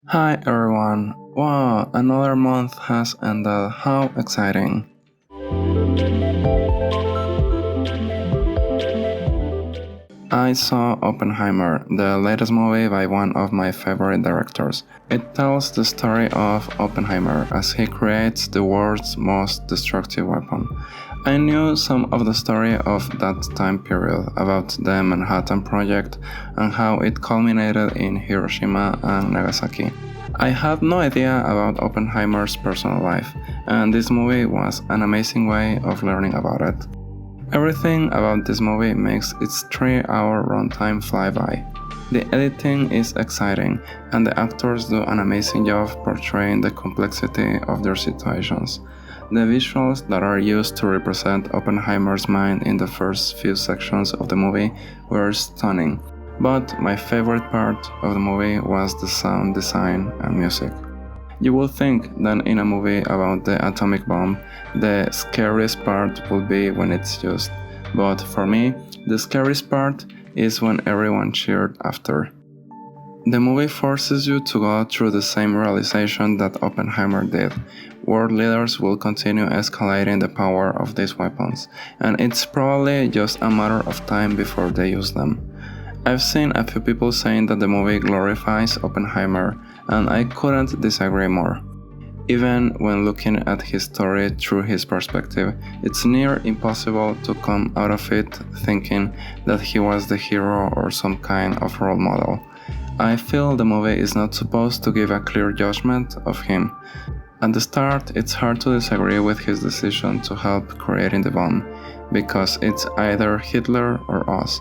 Hi everyone! Wow, another month has ended. How exciting! I saw Oppenheimer, the latest movie by one of my favorite directors. It tells the story of Oppenheimer as he creates the world's most destructive weapon. I knew some of the story of that time period about the Manhattan Project and how it culminated in Hiroshima and Nagasaki. I had no idea about Oppenheimer's personal life, and this movie was an amazing way of learning about it. Everything about this movie makes its 3-hour runtime fly by. The editing is exciting, and the actors do an amazing job portraying the complexity of their situations. The visuals that are used to represent Oppenheimer's mind in the first few sections of the movie were stunning, but my favorite part of the movie was the sound design and music. You would think that in a movie about the atomic bomb, the scariest part would be when it's used, but for me, the scariest part is when everyone cheered after. The movie forces you to go through the same realization that Oppenheimer did. World leaders will continue escalating the power of these weapons, and it's probably just a matter of time before they use them. I've seen a few people saying that the movie glorifies Oppenheimer, and I couldn't disagree more. Even when looking at his story through his perspective, it's near impossible to come out of it thinking that he was the hero or some kind of role model. I feel the movie is not supposed to give a clear judgment of him. At the start, it's hard to disagree with his decision to help creating the bomb, because it's either Hitler or us.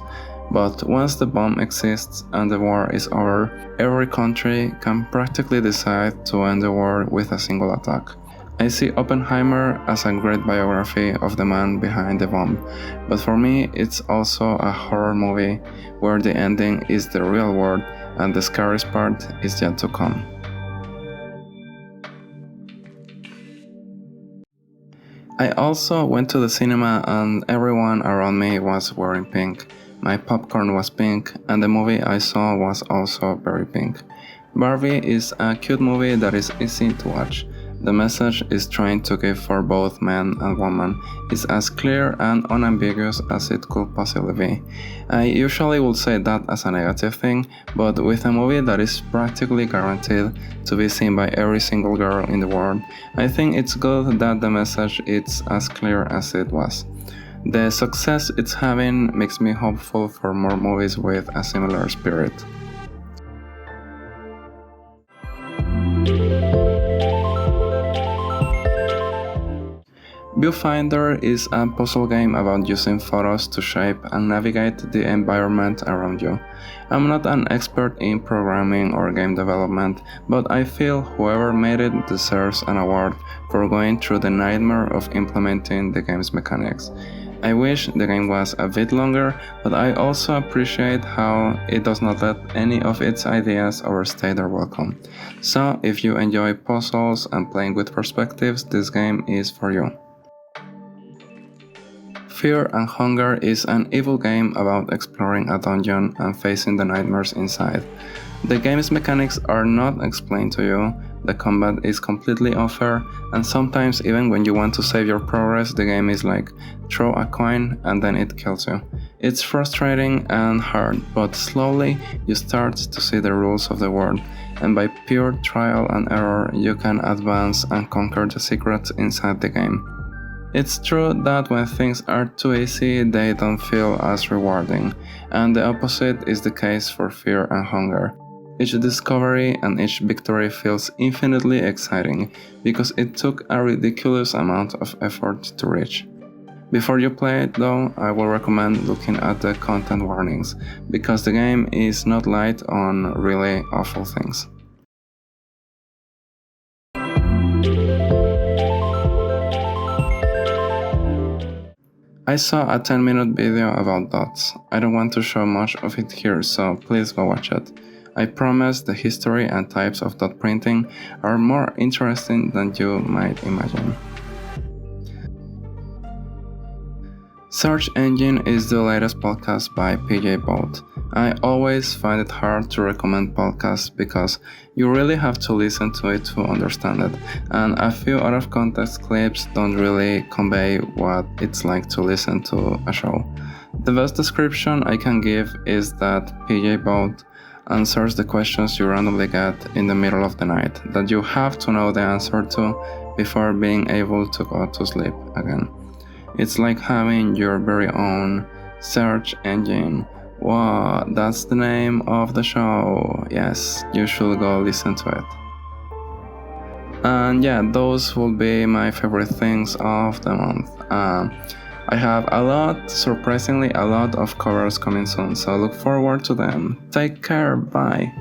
But once the bomb exists and the war is over, every country can practically decide to end the war with a single attack. I see Oppenheimer as a great biography of the man behind the bomb, but for me it's also a horror movie where the ending is the real world and the scariest part is yet to come. I also went to the cinema and everyone around me was wearing pink. My popcorn was pink, and the movie I saw was also very pink. Barbie is a cute movie that is easy to watch. The message it's trying to give for both man and woman is as clear and unambiguous as it could possibly be. I usually would say that as a negative thing, but with a movie that is practically guaranteed to be seen by every single girl in the world, I think it's good that the message is as clear as it was. The success it's having makes me hopeful for more movies with a similar spirit. Viewfinder is a puzzle game about using photos to shape and navigate the environment around you. I'm not an expert in programming or game development, but I feel whoever made it deserves an award for going through the nightmare of implementing the game's mechanics. I wish the game was a bit longer, but I also appreciate how it does not let any of its ideas overstay their welcome. So if you enjoy puzzles and playing with perspectives, this game is for you. Fear and Hunger is an evil game about exploring a dungeon and facing the nightmares inside. The game's mechanics are not explained to you, the combat is completely unfair, and sometimes even when you want to save your progress, the game is like, throw a coin and then it kills you. It's frustrating and hard, but slowly you start to see the rules of the world, and by pure trial and error you can advance and conquer the secrets inside the game. It's true that when things are too easy, they don't feel as rewarding, and the opposite is the case for Fear and Hunger. Each discovery and each victory feels infinitely exciting because it took a ridiculous amount of effort to reach. Before you play it though, I will recommend looking at the content warnings, because the game is not light on really awful things. I saw a 10-minute video about dots. I don't want to show much of it here, so please go watch it. I promise the history and types of dot printing are more interesting than you might imagine. Search Engine is the latest podcast by PJ Boat. I always find it hard to recommend podcasts because you really have to listen to it to understand it, and a few out of context clips don't really convey what it's like to listen to a show. The best description I can give is that PJ Boat answers the questions you randomly get in the middle of the night that you have to know the answer to before being able to go to sleep again. It's like having your very own search engine. Wow, that's the name of the show. Yes, you should go listen to it. And yeah, those will be my favorite things of the month. I have surprisingly a lot of covers coming soon, so look forward to them. Take care, bye.